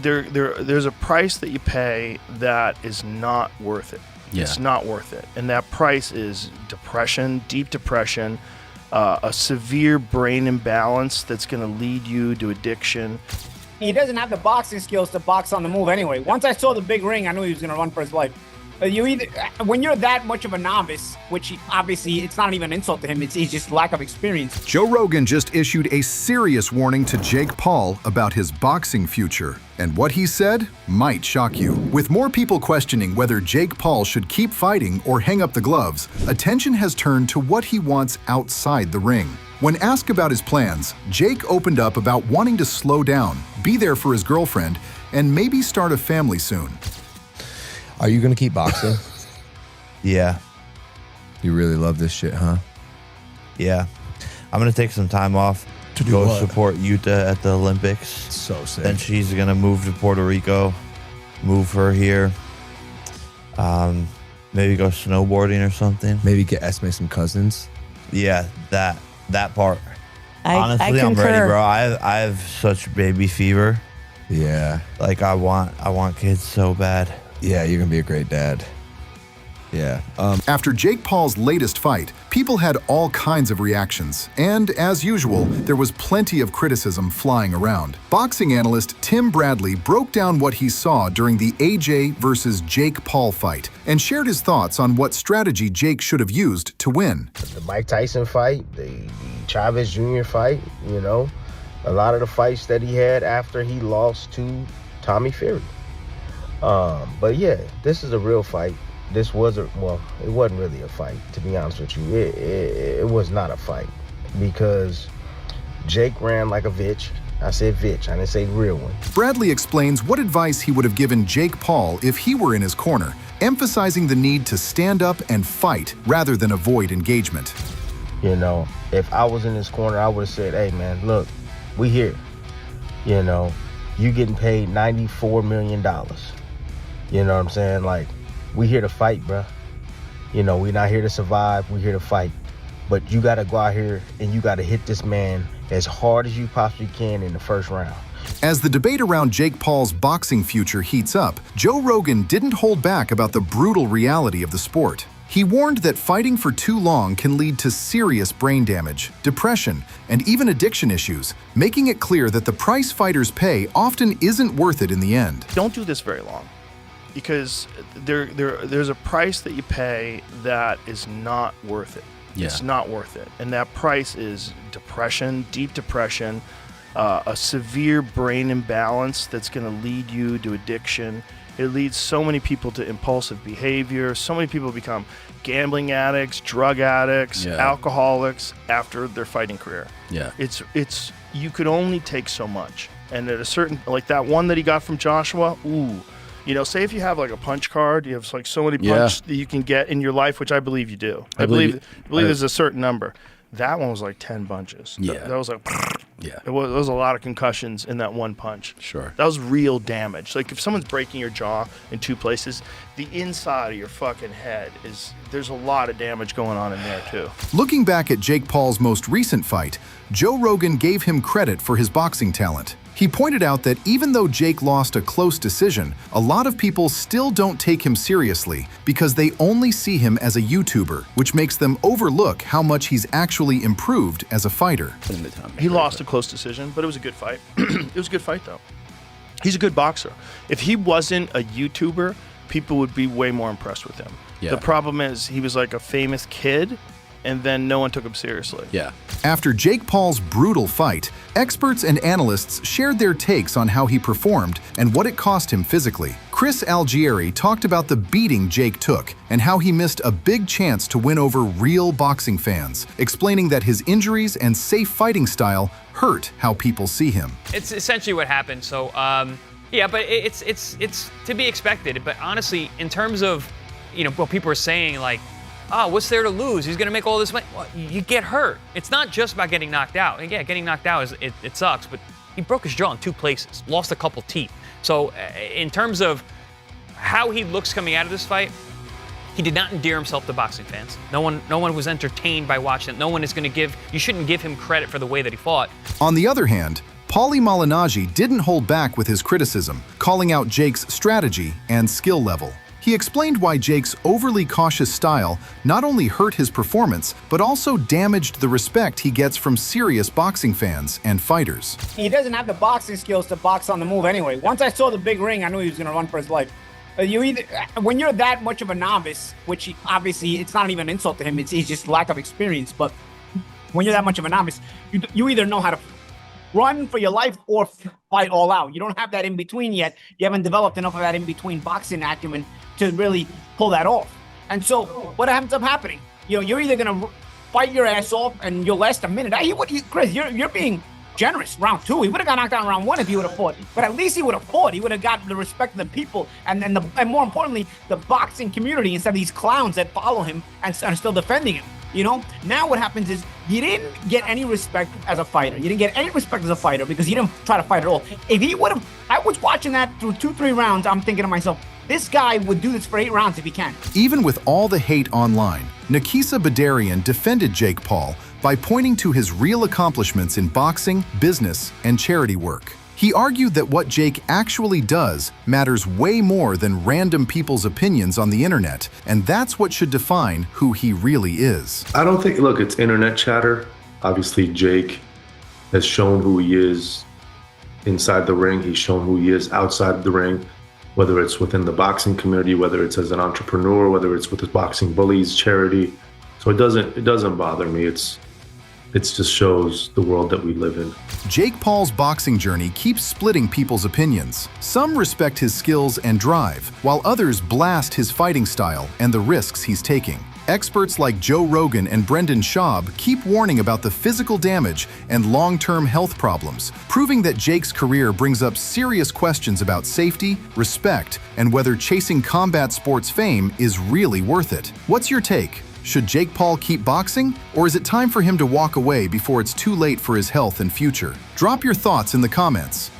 there's a price that you pay that is not worth it. Yeah. It's not worth it. And that price is depression, deep depression, a severe brain imbalance that's going to lead you to addiction. He doesn't have the boxing skills to box on the move anyway. Once I saw the big ring, I knew he was going to run for his life. When you're that much of a novice, which obviously it's not even an insult to him, it's just lack of experience. Joe Rogan just issued a serious warning to Jake Paul about his boxing future. And what he said might shock you. With more people questioning whether Jake Paul should keep fighting or hang up the gloves, attention has turned to what he wants outside the ring. When asked about his plans, Jake opened up about wanting to slow down, be there for his girlfriend, and maybe start a family soon. Are you gonna keep boxing? Yeah. You really love this shit, huh? Yeah. I'm gonna take some time off to go support Utah at the Olympics. So sick. Then she's gonna move to Puerto Rico, move her here. Maybe go snowboarding or something. Maybe get Esme some cousins. Yeah, that part. Honestly, I I'm ready, concur. bro. I have such baby fever. Yeah. Like I want kids so bad. Yeah, you're gonna be a great dad. Yeah. After Jake Paul's latest fight, people had all kinds of reactions, and as usual, there was plenty of criticism flying around. Boxing analyst Tim Bradley broke down what he saw during the AJ versus Jake Paul fight and shared his thoughts on what strategy Jake should have used to win. The Mike Tyson fight, the Chavez Jr. fight, you know, a lot of the fights that he had after he lost to Tommy Fury. But yeah, this is a real fight. This wasn't, well, it wasn't really a fight, to be honest with you. It was not a fight because Jake ran like a bitch. I said bitch, I didn't say real one. Bradley explains what advice he would have given Jake Paul if he were in his corner, emphasizing the need to stand up and fight rather than avoid engagement. You know, if I was in his corner, I would have said, hey man, look, we here. You know, you getting paid $94 million. You know what I'm saying? Like, we here to fight, bruh. You know, we're not here to survive, we're here to fight. But you gotta go out here and you gotta hit this man as hard as you possibly can in the first round. As the debate around Jake Paul's boxing future heats up, Joe Rogan didn't hold back about the brutal reality of the sport. He warned that fighting for too long can lead to serious brain damage, depression, and even addiction issues, making it clear that the price fighters pay often isn't worth it in the end. Don't do this very long, because there's a price that you pay that is not worth it. Yeah. It's not worth it. And that price is depression, deep depression, a severe brain imbalance that's going to lead you to addiction. It leads so many people to impulsive behavior. So many people become gambling addicts, drug addicts, alcoholics after their fighting career. Yeah. It's you could only take so much. And at a certain, like that one that he got from Joshua, ooh. You know, say if you have like a punch card, you have like so many punches that you can get in your life, which I believe you do. I believe there's a certain number. That one was like 10 punches. Yeah. That was like, yeah. There was a lot of concussions in that one punch. Sure. That was real damage. Like if someone's breaking your jaw in two places, the inside of your fucking head there's a lot of damage going on in there too. Looking back at Jake Paul's most recent fight, Joe Rogan gave him credit for his boxing talent. He pointed out that even though Jake lost a close decision, a lot of people still don't take him seriously because they only see him as a YouTuber, which makes them overlook how much he's actually improved as a fighter. He lost a close decision, but it was a good fight. It was a good fight though. He's a good boxer. If he wasn't a YouTuber, people would be way more impressed with him. Yeah. The problem is he was like a famous kid, and then no one took him seriously. Yeah. After Jake Paul's brutal fight, experts and analysts shared their takes on how he performed and what it cost him physically. Chris Algieri talked about the beating Jake took and how he missed a big chance to win over real boxing fans, explaining that his injuries and safe fighting style hurt how people see him. It's essentially what happened. So, yeah, but it's to be expected. But honestly, in terms of, you know, what people are saying, like, oh, what's there to lose? He's going to make all this money. Well, you get hurt. It's not just about getting knocked out. And yeah, getting knocked out, it sucks, but he broke his jaw in 2 places, lost a couple teeth. So in terms of how he looks coming out of this fight, he did not endear himself to boxing fans. No one was entertained by watching it. No one is going to you shouldn't give him credit for the way that he fought. On the other hand, Paulie Malignaggi didn't hold back with his criticism, calling out Jake's strategy and skill level. He explained why Jake's overly cautious style not only hurt his performance, but also damaged the respect he gets from serious boxing fans and fighters. He doesn't have the boxing skills to box on the move anyway. Once I saw the big ring, I knew he was going to run for his life. When you're that much of a novice, which obviously it's not even an insult to him, it's just lack of experience, but when you're that much of a novice, you either know how to run for your life or fight all out. You don't have that in between yet. You haven't developed enough of that in between boxing acumen to really pull that off. And so what ends up happening? You're either gonna fight your ass off and you'll last a minute. Chris, you're being generous. Round 2, he would have got knocked out in round 1 if he would have fought. But at least he would have fought. He would have got the respect of the people and more importantly, the boxing community instead of these clowns that follow him and are still defending him. Now what happens is he didn't get any respect as a fighter. You didn't get any respect as a fighter because he didn't try to fight at all. If he would have, I was watching that through 2-3 rounds. I'm thinking to myself, this guy would do this for 8 rounds if he can. Even with all the hate online, Nakisa Bidarian defended Jake Paul by pointing to his real accomplishments in boxing, business, and charity work. He argued that what Jake actually does matters way more than random people's opinions on the internet, and that's what should define who he really is. I don't think, look, it's internet chatter. Obviously, Jake has shown who he is inside the ring. He's shown who he is outside the ring, whether it's within the boxing community, whether it's as an entrepreneur, whether it's with his boxing bullies, charity. So it doesn't bother me. It just shows the world that we live in. Jake Paul's boxing journey keeps splitting people's opinions. Some respect his skills and drive, while others blast his fighting style and the risks he's taking. Experts like Joe Rogan and Brendan Schaub keep warning about the physical damage and long-term health problems, proving that Jake's career brings up serious questions about safety, respect, and whether chasing combat sports fame is really worth it. What's your take? Should Jake Paul keep boxing, or is it time for him to walk away before it's too late for his health and future? Drop your thoughts in the comments.